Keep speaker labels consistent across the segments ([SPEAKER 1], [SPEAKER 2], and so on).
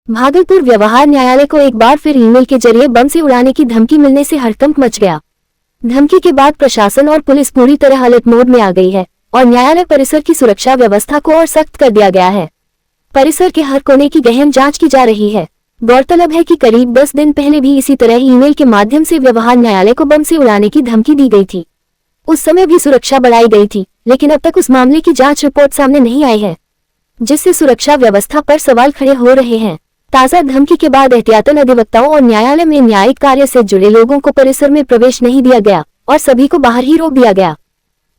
[SPEAKER 1] भागलपुर व्यवहार न्यायालय को एक बार फिर ईमेल के जरिए बम से उड़ाने की धमकी मिलने से हड़कंप मच गया। धमकी के बाद प्रशासन और पुलिस पूरी तरह अलर्ट मोड में आ गई है और न्यायालय परिसर की सुरक्षा व्यवस्था को और सख्त कर दिया गया है। परिसर के हर कोने की गहन जांच की जा रही है। गौरतलब है कि करीब 10 दिन पहले भी इसी तरह ईमेल के माध्यम से व्यवहार न्यायालय को बम से उड़ाने की धमकी दी गई थी। उस समय भी सुरक्षा बढ़ाई गई थी, लेकिन अब तक उस मामले की जांच रिपोर्ट सामने नहीं आई है, जिससे सुरक्षा व्यवस्था पर सवाल खड़े हो रहे हैं। ताजा धमकी के बाद एहतियातन अधिवक्ताओं और न्यायालय में न्यायिक कार्य से जुड़े लोगों को परिसर में प्रवेश नहीं दिया गया और सभी को बाहर ही रोक दिया गया।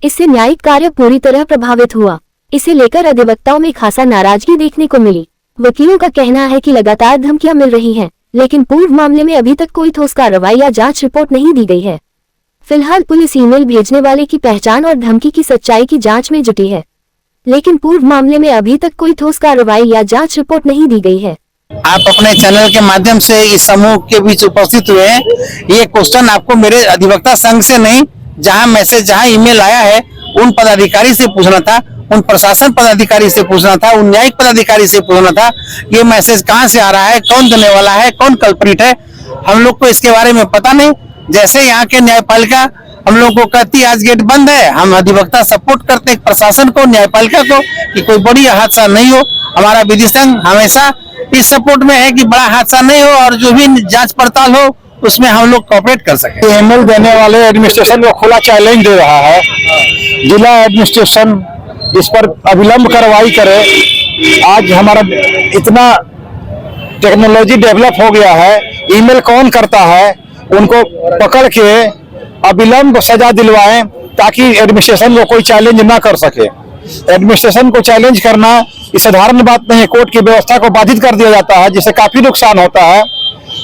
[SPEAKER 1] इससे न्यायिक कार्य पूरी तरह प्रभावित हुआ। इसे लेकर अधिवक्ताओं में खासा नाराजगी देखने को मिली। वकीलों का कहना है कि लगातार धमकियां मिल रही हैं, लेकिन पूर्व मामले में अभी तक कोई ठोस कार्रवाई या जांच रिपोर्ट नहीं दी गई है। फिलहाल पुलिस ईमेल भेजने वाले की पहचान और धमकी की सच्चाई की जांच में जुटी है, लेकिन पूर्व मामले में अभी तक कोई ठोस कार्रवाई या जांच रिपोर्ट नहीं दी गई है।
[SPEAKER 2] आप अपने चैनल के माध्यम से इस समूह के बीच उपस्थित हुए हैं। ये क्वेश्चन आपको मेरे अधिवक्ता संघ से नहीं, जहां ईमेल आया है उन पदाधिकारी से पूछना था, उन प्रशासन पदाधिकारी से पूछना था, उन न्यायिक पदाधिकारी से पूछना था। ये मैसेज कहां से आ रहा है, कौन देने वाला है, कौन कल्प्रिट है, हम लोग को इसके बारे में पता नहीं। जैसे यहाँ के न्यायपालिका हम लोग को कहती है आज गेट बंद है, हम अधिवक्ता सपोर्ट करते हैं प्रशासन को, न्यायपालिका को कि कोई बड़ी हादसा नहीं हो। हमारा विधि संघ हमेशा इस सपोर्ट में है कि बड़ा हादसा नहीं हो और जो भी जांच पड़ताल हो उसमें हम लोग कोऑपरेट कर सके।
[SPEAKER 3] ईमेल देने वाले एडमिनिस्ट्रेशन को खुला चैलेंज दे रहा है। जिला एडमिनिस्ट्रेशन इस पर अविलंब कार्रवाई करे। आज हमारा इतना टेक्नोलॉजी डेवलप हो गया है, ईमेल कौन करता है उनको पकड़ के अविलंब सजा दिलवाएं ताकि एडमिनिस्ट्रेशन को कोई चैलेंज ना कर सके। एडमिनिस्ट्रेशन को चैलेंज करना ये साधारण बात नहीं है, कोर्ट की व्यवस्था को बाधित कर दिया जाता है, जिससे काफी नुकसान होता है।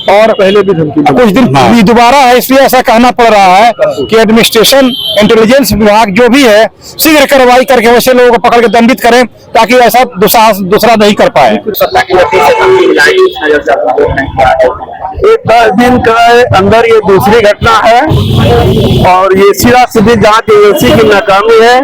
[SPEAKER 3] और पहले भी कुछ दिन दोबारा है, इसलिए ऐसा कहना पड़ रहा है कि एडमिनिस्ट्रेशन इंटेलिजेंस विभाग जो भी है शीघ्र कार्रवाई करके वैसे लोगों को पकड़ के दंडित करें ताकि ऐसा दूसरा नहीं कर पाए।
[SPEAKER 4] एक 10 दिन के अंदर ये दूसरी घटना है और ये सीधा सीधी जांच एजेंसी की नाकामी है।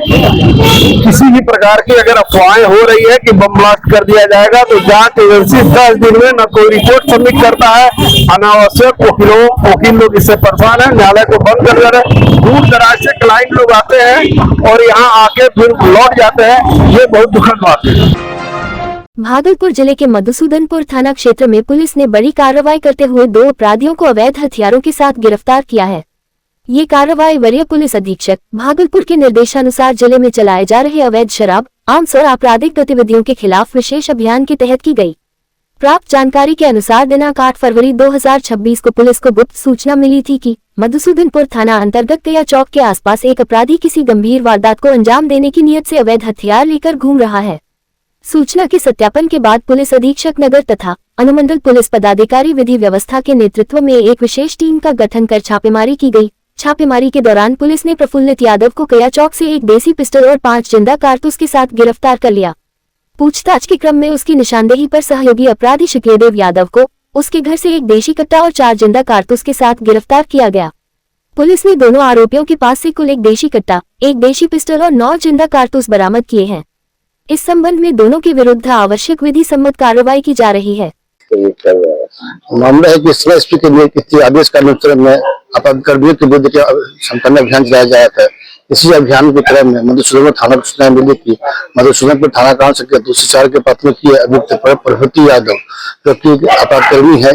[SPEAKER 4] किसी भी प्रकार की अगर अफवाहें हो रही है कि बम ब्लास्ट कर दिया जाएगा तो जांच एजेंसी 10 दिन में न कोई रिपोर्ट सबमिट करता है। अनावश्यक वकील लोग इससे परेशान है, न्यायालय को बंद कर दे रहे। दूर दराज से क्लाइंट लोग आते हैं और यहाँ आके फिर लौट जाते हैं। ये बहुत दुखद बात है।
[SPEAKER 1] भागलपुर जिले के मधुसूदनपुर थाना क्षेत्र में पुलिस ने बड़ी कार्रवाई करते हुए 2 अपराधियों को अवैध हथियारों के साथ गिरफ्तार किया है। ये कार्रवाई वरीय पुलिस अधीक्षक भागलपुर के निर्देशानुसार जिले में चलाए जा रहे अवैध शराब, आर्म्स और आपराधिक गतिविधियों के खिलाफ विशेष अभियान के तहत की गई। प्राप्त जानकारी के अनुसार दिनांक 8 फरवरी 2026 को पुलिस को गुप्त सूचना मिली थी कि मधुसूदनपुर थाना अंतर्गत कया चौक के आसपास एक अपराधी किसी गंभीर वारदात को अंजाम देने की नीयत से अवैध हथियार लेकर घूम रहा है। सूचना के सत्यापन के बाद पुलिस अधीक्षक नगर तथा अनुमंडल पुलिस पदाधिकारी विधि व्यवस्था के नेतृत्व में एक विशेष टीम का गठन कर छापेमारी की गई। छापेमारी के दौरान पुलिस ने प्रफुल्लित यादव को कया चौक से एक देसी पिस्टल और 5 जिंदा कारतूस के साथ गिरफ्तार कर लिया। पूछताछ के क्रम में उसकी निशानदेही पर सहयोगी अपराधी शुक्लदेव यादव को उसके घर से एक देशी कट्टा और 4 जिंदा कारतूस के साथ गिरफ्तार किया गया। पुलिस ने दोनों आरोपियों के पास से कुल 1 देशी कट्टा, 1 देशी पिस्टल और 9 जिंदा कारतूस बरामद किए हैं। इस संबंध में दोनों के विरुद्ध आवश्यक विधि सम्मत कार्रवाई की जा रही है।
[SPEAKER 3] मामला है कि एसपी के आदेश का अनुसार में अपराधियों के विरुद्ध संपन्न अभियान चलाया जा रहा था। इसी अभियान के क्रम में मधुसूदनपुर थाना को सूचना मिली कि मधुसूदनपुर थाना कांड संख्या 204 के प्राथमिकी है अभियुक्त प्रभृति यादव जो कि अपराधकर्मी है,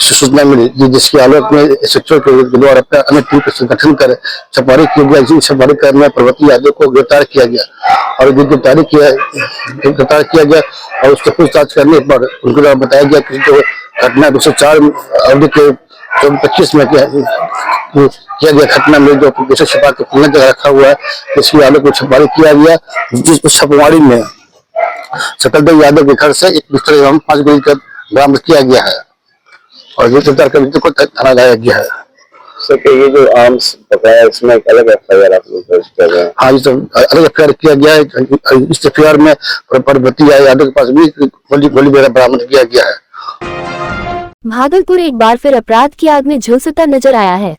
[SPEAKER 3] सूचना मिली जिसके आलोक में इंस्पेक्टर के द्वारा अन्य टीम का संगठन कर छापेमारी की गई। छापेमारी करने में प्रभृति यादव को गिरफ्तार किया गया और गिरफ्तार किया गया और उससे पूछताछ करने पर उनको द्वारा बताया गया कि जो घटना 204 अवधि के 25 में किया गया घटना में जो पीछे छिपा के पुलिस जगह रखा हुआ है, इसकी आलोक में छापेमारी किया गया। जिस छापेमारी में शुक्लदेव यादव के घर से एक पिस्टल एवं 5 गोली का बरामद किया गया है और गिरफ्तार कर को थाना लाया गया है।
[SPEAKER 4] ये जो आर्म्स पकड़ा है इसमें अलग एफआईआर आप लोग दर्ज कर रहे हैं?
[SPEAKER 3] हाँ, ये सब अलग एफआईआर किया गया है। इस एफआईआर में प्रभृति यादव के पास भी गोली वगैरह बरामद किया गया है।
[SPEAKER 1] भागलपुर एक बार फिर अपराध की आग में झुलसता नजर आया है।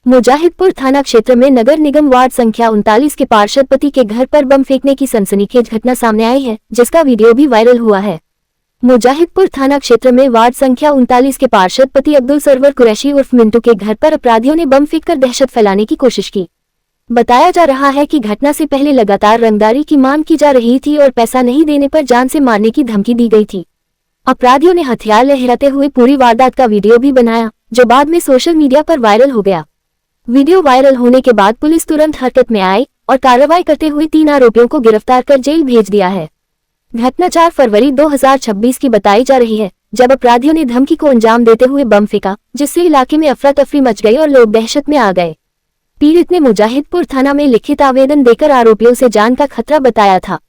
[SPEAKER 1] मुजाहिदपुर थाना क्षेत्र में नगर निगम वार्ड संख्या 39 के पार्षद पति के घर पर बम फेंकने की सनसनीखेज घटना सामने आई है, जिसका वीडियो भी वायरल हुआ है। मुजाहिदपुर थाना क्षेत्र में वार्ड संख्या 39 के पार्षद पति अब्दुल सरवर कुरैशी उर्फ मिंटू के घर पर अपराधियों ने बम फेंककर दहशत फैलाने की कोशिश की। बताया जा रहा है कि घटना से पहले लगातार रंगदारी की मांग की जा रही थी और पैसा नहीं देने पर जान से मारने की धमकी दी गई थी। अपराधियों ने हथियार लहराते हुए पूरी वारदात का वीडियो भी बनाया, जो बाद में सोशल मीडिया पर वायरल हो गया। वीडियो वायरल होने के बाद पुलिस तुरंत हरकत में आई और कार्रवाई करते हुए 3 आरोपियों को गिरफ्तार कर जेल भेज दिया है। घटना 4 फरवरी 2026 की बताई जा रही है, जब अपराधियों ने धमकी को अंजाम देते हुए बम फेंका, जिससे इलाके में अफरा तफरी मच गई और लोग दहशत में आ गए। पीड़ित ने मुजाहिदपुर थाना में लिखित आवेदन देकर आरोपियों से जान का खतरा बताया था।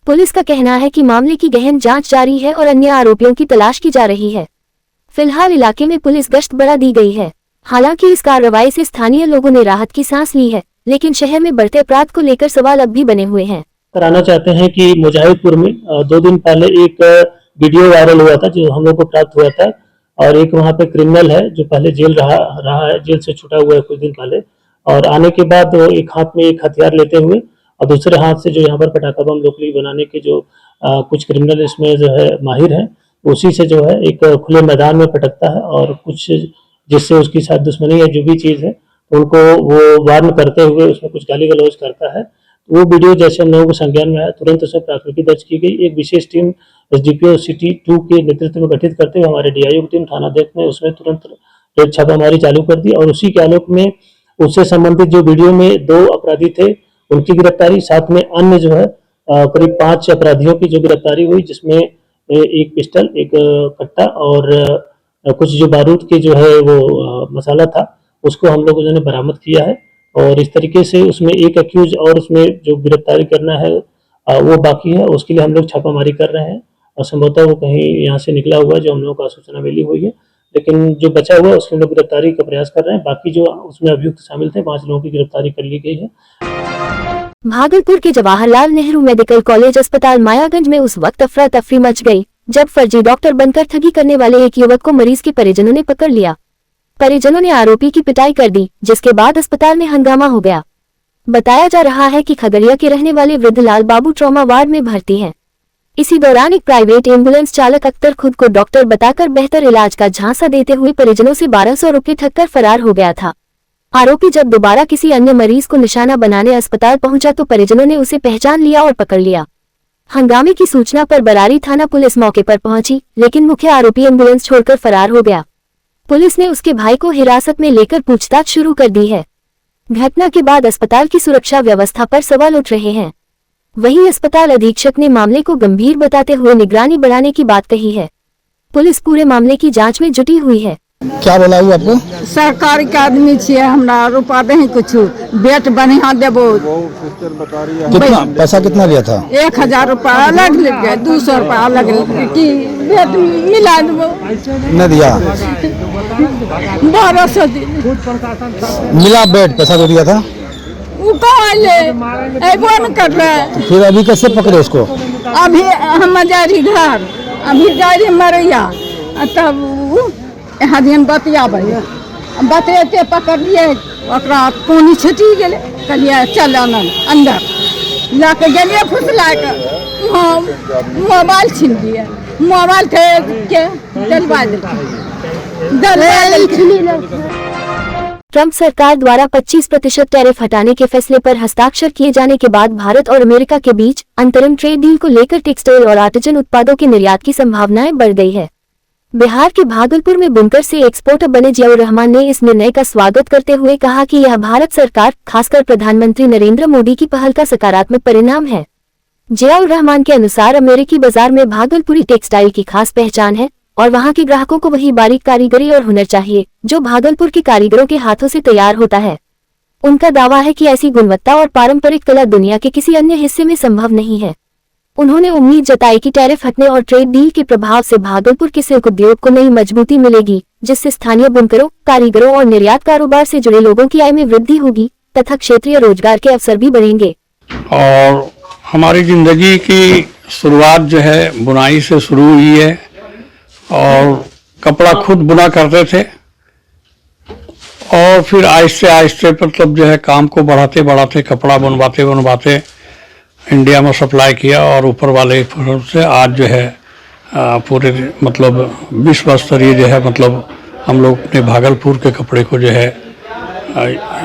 [SPEAKER 1] पुलिस का कहना है कि मामले की गहन जांच जारी है और अन्य आरोपियों की तलाश की जा रही है। फिलहाल इलाके में पुलिस गश्त बढ़ा दी गई है। हालांकि इस कार्रवाई से स्थानीय लोगों ने राहत की सांस ली है, लेकिन शहर में बढ़ते अपराध को लेकर सवाल अब भी बने हुए हैं।
[SPEAKER 5] कराना चाहते हैं कि मुजाहिदपुर में 2 दिन पहले एक वीडियो वायरल हुआ था, जो हम लोग को प्राप्त हुआ था, और एक वहां पे क्रिमिनल है जो पहले जेल रहा है, जेल से छूटा हुआ है कुछ दिन पहले, और आने के बाद वो एक हाथ में एक हथियार लेते हुए और दूसरे हाथ से जो यहाँ पर पटाखा बम लोकली बनाने के जो कुछ क्रिमिनल इसमें जो है माहिर है, उसी से जो है एक खुले मैदान में पटकता है और कुछ जिससे उसकी साथ दुश्मनी है जो भी चीज़ है उनको वो वार्न करते हुए उसमें कुछ गाली गलौज करता है। वो वीडियो जैसे हम लोगों को संज्ञान में आया, तुरंत उसमें प्राथमिकी दर्ज की गई। एक विशेष टीम एसडीपीओ सिटी 2 के नेतृत्व में गठित करते हुए हमारे डीआईओ की टीम थानाध्यक्ष ने उसमें तुरंत रेड छापामारी चालू कर दी और उसी के आलोक में उससे संबंधित जो वीडियो में 2 अपराधी थे उनकी गिरफ्तारी, साथ में अन्य जो है करीब 5 अपराधियों की जो गिरफ्तारी हुई, जिसमें एक पिस्टल, एक कट्टा और कुछ जो बारूद के जो है वो मसाला था, उसको हम लोगों ने बरामद किया है। और इस तरीके से उसमें एक एक्यूज और उसमें जो गिरफ्तारी करना है वो बाकी है, उसके लिए हम लोग छापामारी कर रहे हैं और संभवतः वो कहीं यहाँ से निकला हुआ है जो हम लोगों को सूचना मिली हुई है, लेकिन जो बचा हुआ है उसमें लोग गिरफ्तारी का प्रयास कर रहे हैं। बाकी जो उसमें अभियुक्त शामिल थे 5 लोगों की गिरफ्तारी कर ली गई है।
[SPEAKER 1] भागलपुर के जवाहरलाल नेहरू मेडिकल कॉलेज अस्पताल मायागंज में उस वक्त अफरा तफरी मच गई जब फर्जी डॉक्टर बनकर ठगी करने वाले एक युवक को मरीज के परिजनों ने पकड़ लिया। परिजनों ने आरोपी की पिटाई कर दी, जिसके बाद अस्पताल में हंगामा हो गया। बताया जा रहा है कि खगड़िया के रहने वाले वृद्ध लाल बाबू ट्रॉमा वार्ड में भर्ती हैं। इसी दौरान एक प्राइवेट एम्बुलेंस चालक अख्तर खुद को डॉक्टर बताकर बेहतर इलाज का झांसा देते हुए परिजनों से 1200 रुपये ठगकर फरार हो गया था। आरोपी जब दोबारा किसी अन्य मरीज को निशाना बनाने अस्पताल पहुंचा तो परिजनों ने उसे पहचान लिया और पकड़ लिया। हंगामे की सूचना पर बरारी थाना पुलिस मौके पर पहुंची, लेकिन मुख्य आरोपी एम्बुलेंस छोड़कर फरार हो गया। पुलिस ने उसके भाई को हिरासत में लेकर पूछताछ शुरू कर दी है। घटना के बाद अस्पताल की सुरक्षा व्यवस्था पर सवाल उठ रहे हैं। वहीं अस्पताल अधीक्षक ने मामले को गंभीर बताते हुए निगरानी बढ़ाने की बात कही है। पुलिस पूरे मामले की जांच में जुटी हुई है।
[SPEAKER 3] क्या बोला हुआ आपको?
[SPEAKER 6] सरकारी के आदमी छे, हमरा रुपा दही कुछ बेट बढ़िया देबो।
[SPEAKER 3] कितना पैसा कितना लिया था?
[SPEAKER 6] 1000 रुपया अलग ले गए, 200 रुपया अलग ले कि बेट मिला देबो।
[SPEAKER 3] नहीं दिया?
[SPEAKER 6] 1200 दिन
[SPEAKER 3] मिला बेट, पैसा तो दिया था?
[SPEAKER 6] वो कहाँ ले एबो न कर रहे।
[SPEAKER 3] फिर अभी कैसे पकड़े उसको?
[SPEAKER 6] अभी हम जा रही घर, अभी जा रही मरैया, तब यहाँ दिन बतियाबे बतेते पकड़िए, ओकरा पानी छिटी गेले, कहलिए चल अंदर लाके गेलिए फुसला के मोबाइल छीन लिए, मोबाइल के डलवा
[SPEAKER 1] ट्रंप सरकार द्वारा 25% टैरिफ हटाने के फैसले पर हस्ताक्षर किए जाने के बाद भारत और अमेरिका के बीच अंतरिम ट्रेड डील को लेकर टेक्सटाइल और आर्टिजन उत्पादों के निर्यात की संभावनाएं बढ़ गई है। बिहार के भागलपुर में बुनकर से एक्सपोर्टर बने जियाउर रहमान ने इस निर्णय का स्वागत करते हुए कहा कि यह भारत सरकार, खासकर प्रधानमंत्री नरेंद्र मोदी की पहल का सकारात्मक परिणाम है। जियाउर रहमान के अनुसार अमेरिकी बाजार में भागलपुरी टेक्सटाइल की खास पहचान है और वहां के ग्राहकों को वही बारीक कारीगरी और हुनर चाहिए जो भागलपुर के कारीगरों के हाथों से तैयार होता है। उनका दावा है कि ऐसी गुणवत्ता और पारंपरिक कला दुनिया के किसी अन्य हिस्से में संभव नहीं है। उन्होंने उम्मीद जताई कि टैरिफ हटने और ट्रेड डील के प्रभाव से भागलपुर के सिल्क उद्योग को नई मजबूती मिलेगी, जिससे स्थानीय बुनकरों, कारीगरों और निर्यात कारोबार से जुड़े लोगों की आय में वृद्धि होगी तथा क्षेत्रीय रोजगार के अवसर भी बढ़ेंगे।
[SPEAKER 7] और हमारी जिंदगी की शुरुआत जो है बुनाई से शुरू हुई है और कपड़ा खुद बुना करते थे और फिर आहिस्ते आहिस्ते मतलब जो है काम को बढ़ाते बढ़ाते कपड़ा बनवाते इंडिया में सप्लाई किया और ऊपर वाले से आज जो है पूरे मतलब विश्व स्तरीय जो है मतलब हम लोग अपने भागलपुर के कपड़े को जो है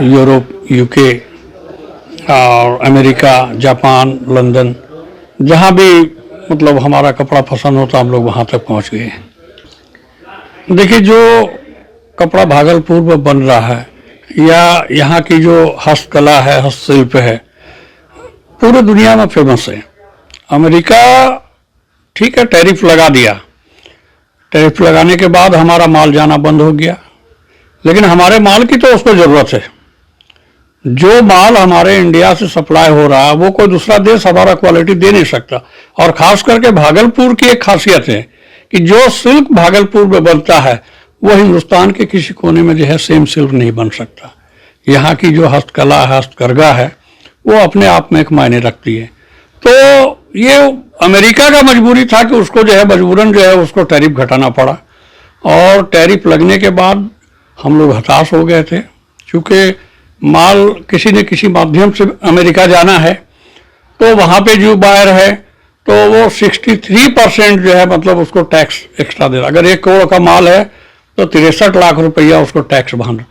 [SPEAKER 7] यूरोप, यूके और अमेरिका, जापान, लंदन, जहाँ भी मतलब हमारा कपड़ा पसंद होता हम लोग वहाँ तक पहुँच गए हैं। देखिए, जो कपड़ा भागलपुर में बन रहा है या यहाँ की जो हस्तकला है, हस्तशिल्प है, पूरे दुनिया में फेमस है। अमेरिका ठीक है, टैरिफ लगा दिया, टैरिफ लगाने के बाद हमारा माल जाना बंद हो गया, लेकिन हमारे माल की तो उसको ज़रूरत है। जो माल हमारे इंडिया से सप्लाई हो रहा है वो कोई दूसरा देश हमारा क्वालिटी दे नहीं सकता। और खास करके भागलपुर की एक खासियत है कि जो सिल्क भागलपुर में बनता है वो हिंदुस्तान के किसी कोने में जो है सेम सिल्क नहीं बन सकता। यहाँ की जो हस्तकला, हस्तकरघा है वो अपने आप में एक मायने रखती है। तो ये अमेरिका का मजबूरी था कि उसको जो है मजबूरन जो है उसको टैरिफ घटाना पड़ा, और टैरिफ लगने के बाद हम लोग हताश हो गए थे, क्योंकि माल किसी न किसी माध्यम से अमेरिका जाना है, तो वहाँ पे जो बायर है तो वो 63% जो है मतलब उसको टैक्स एक्स्ट्रा दे रहा। अगर 1 करोड़ का माल है तो 63 लाख रुपया उसको टैक्स भरना